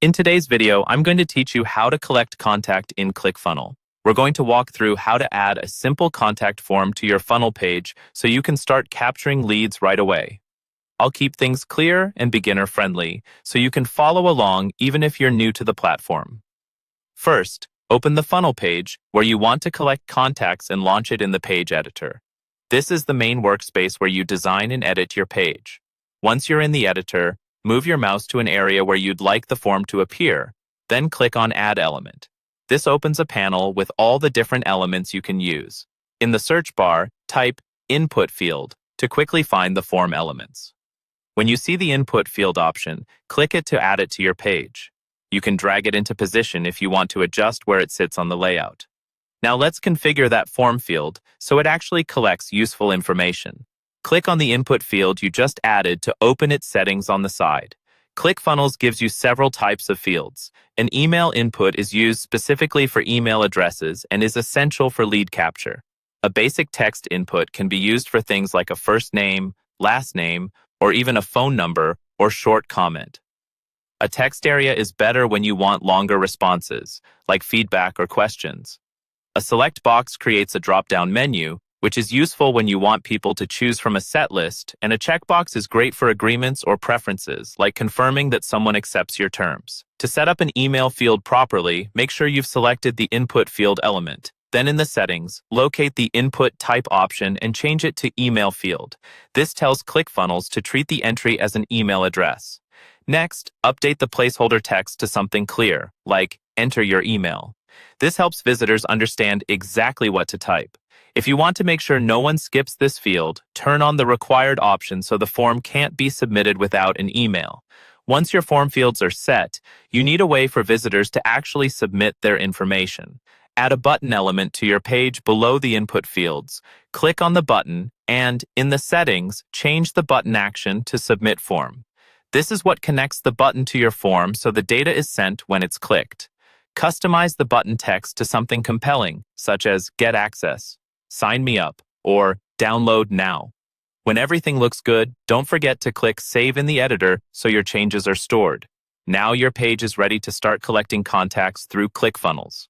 In today's video, I'm going to teach you how to collect contact in Clickfunnel. We're going to walk through how to add a simple contact form to your funnel page so you can start capturing leads right away. I'll keep things clear and beginner-friendly so you can follow along even if you're new to the platform. First, open the funnel page where you want to collect contacts and launch it in the page editor. This is the main workspace where you design and edit your page. Once you're in the editor, move your mouse to an area where you'd like the form to appear, then click on Add Element. This opens a panel with all the different elements you can use. In the search bar, type Input Field to quickly find the form elements. When you see the Input Field option, click it to add it to your page. You can drag it into position if you want to adjust where it sits on the layout. Now let's configure that form field so it actually collects useful information. Click on the input field you just added to open its settings on the side. ClickFunnels gives you several types of fields. An email input is used specifically for email addresses and is essential for lead capture. A basic text input can be used for things like a first name, last name, or even a phone number or short comment. A text area is better when you want longer responses, like feedback or questions. A select box creates a drop-down menu, which is useful when you want people to choose from a set list, and a checkbox is great for agreements or preferences, like confirming that someone accepts your terms. To set up an email field properly, make sure you've selected the input field element. Then in the settings, locate the input type option and change it to email field. This tells ClickFunnels to treat the entry as an email address. Next, update the placeholder text to something clear, like enter your email. This helps visitors understand exactly what to type. If you want to make sure no one skips this field, turn on the required option so the form can't be submitted without an email. Once your form fields are set, you need a way for visitors to actually submit their information. Add a button element to your page below the input fields. Click on the button and, in the settings, change the button action to Submit Form. This is what connects the button to your form so the data is sent when it's clicked. Customize the button text to something compelling, such as Get Access, Sign Me Up, or Download Now. When everything looks good, don't forget to click Save in the editor so your changes are stored. Now your page is ready to start collecting contacts through ClickFunnels.